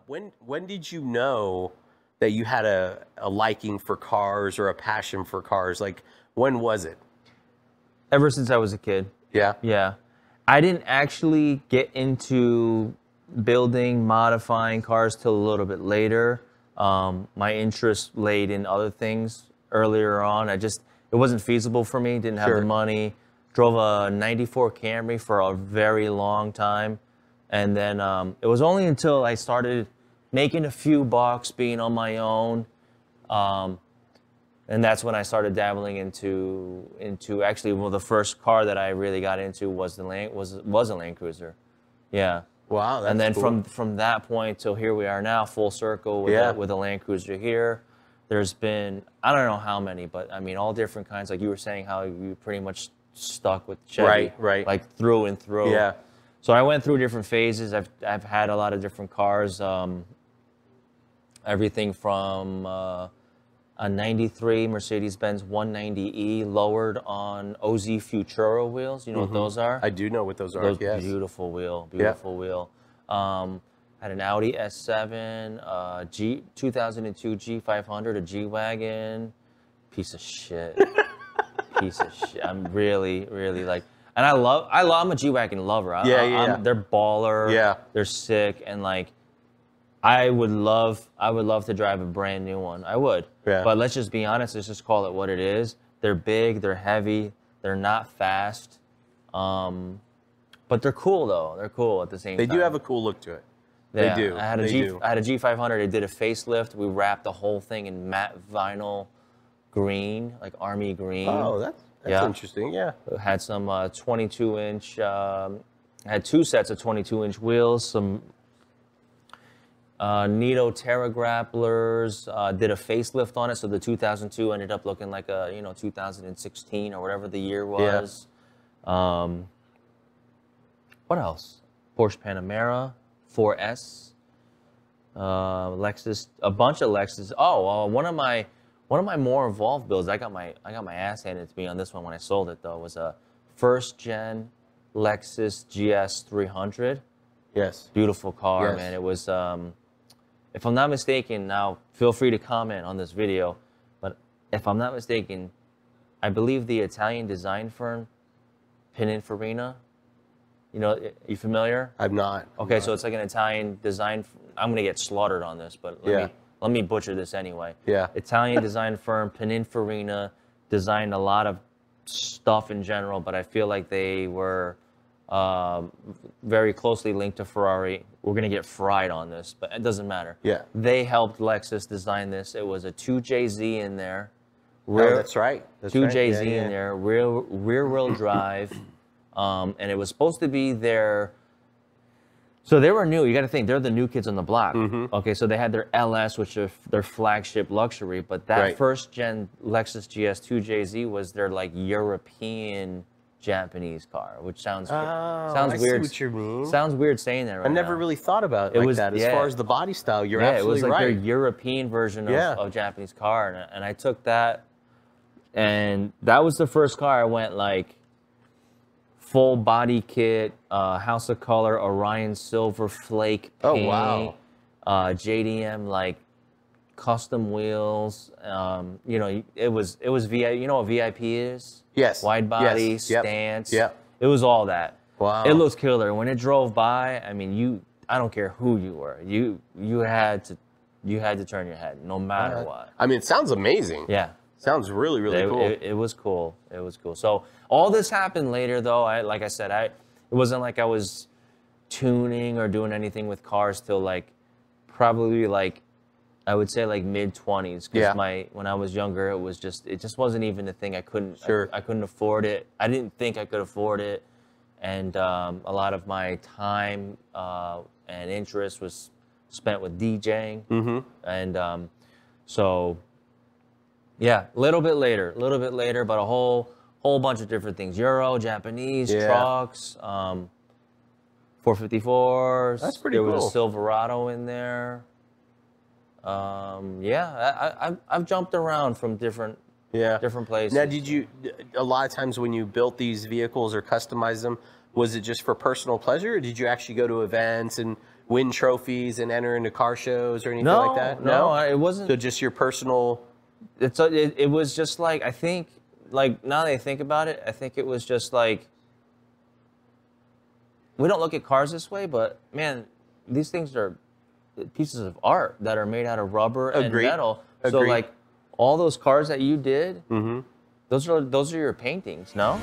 When did you know that you had a liking for cars or a passion for cars? Like, when was it? Ever since I was a kid. Yeah. Yeah. I didn't actually get into building, modifying cars till a little bit later. My interest laid in other things earlier on. It wasn't feasible for me, didn't have the money. Drove a 94 Camry for a very long time. And then it was only until I started making a few bucks, being on my own, and that's when I started dabbling into actually, well, the first car that I really got into was a Land Cruiser. Yeah. Wow, that's and then cool. from that point till here we are now, full circle with a Land Cruiser here. There's been, I don't know how many, but I mean, all different kinds. Like you were saying, how you pretty much stuck with Chevy, right, like through and through. Yeah. So I went through different phases. I've had a lot of different cars. Everything from a '93 Mercedes-Benz 190E lowered on OZ Futuro wheels. You know what those are? I do know what those are. Those yes. beautiful wheel. Had an Audi S7, 2002 G500, a G-Wagon. Piece of shit. Piece of shit. I'm really, really like, and I'm a G-Wagon lover. They're baller. Yeah. They're sick, and like, I would love to drive a brand new one. I would. Yeah. But let's just be honest. Let's just call it what it is. They're big. They're heavy. They're not fast. But they're cool though. They're cool at the same time. They do have a cool look to it. Yeah, They do. I had a G500. I did a facelift. We wrapped the whole thing in matte vinyl green, like army green. Oh, that's interesting. Yeah. Had some 22-inch. Had two sets of 22-inch wheels. Some Nito Terra grapplers. Did a facelift on it, so the 2002 ended up looking like a 2016 or whatever the year was. Yeah. What else? Porsche Panamera, 4S, Lexus, a bunch of Lexus. Oh, one of my more involved builds. I got my ass handed to me on this one when I sold it though. Was a first gen Lexus GS 300. Yes. Beautiful car, yes. man. It was, if I'm not mistaken, now feel free to comment on this video, but if I'm not mistaken, I believe the Italian design firm Pininfarina. You know, you familiar? I'm not. Okay, so it's like an Italian design. I'm gonna get slaughtered on this, but let me butcher this anyway. Yeah. Italian design firm Pininfarina designed a lot of stuff in general, but I feel like they were very closely linked to Ferrari. We're gonna get fried on this, but it doesn't matter. Yeah. They helped Lexus design this. It was a 2JZ in there. That's right. That's 2JZ in there, rear-wheel drive. And it was supposed to be so they were new. You got to think, they're the new kids on the block. Okay, so they had their LS, which is their flagship luxury, but that first gen Lexus GS 2JZ was their like European Japanese car, which sounds weird. I see what you mean. Sounds weird saying that right I never now. really thought about it like that. As far as the body style, you're absolutely it was like right. their European version of Japanese car, and I took that, and that was the first car I went like, full body kit, House of Color, Orion Silver Flake paint. Oh, wow. JDM like custom wheels. It was VIP. You know what VIP is? Yes. Wide body, yes. stance. Yeah. It was all that. Wow. It looks killer. When it drove by, I mean, I don't care who you were. You had to turn your head no matter what. I mean, it sounds amazing. Yeah. Sounds really, really cool. It was cool. It was cool. So all this happened later, though. Like I said, it wasn't like I was tuning or doing anything with cars till like probably like I would say like mid-20s. Because when I was younger, it just wasn't even a thing. I couldn't afford it. I didn't think I could afford it, and a lot of my time and interest was spent with DJing, and so. Yeah, a little bit later, but a whole bunch of different things. Euro, Japanese, trucks, 454s. That's pretty cool. There was a Silverado in there. I've jumped around from different places. Now, a lot of times when you built these vehicles or customized them, was it just for personal pleasure, or did you actually go to events and win trophies and enter into car shows or anything No, like that? no, it wasn't. So just your personal. It was just like, I think, like, now that I think about it, I think it was just like, we don't look at cars this way, but man, these things are pieces of art that are made out of rubber and Agreed. metal. So Agreed. like all those cars that you did, those are your paintings, no?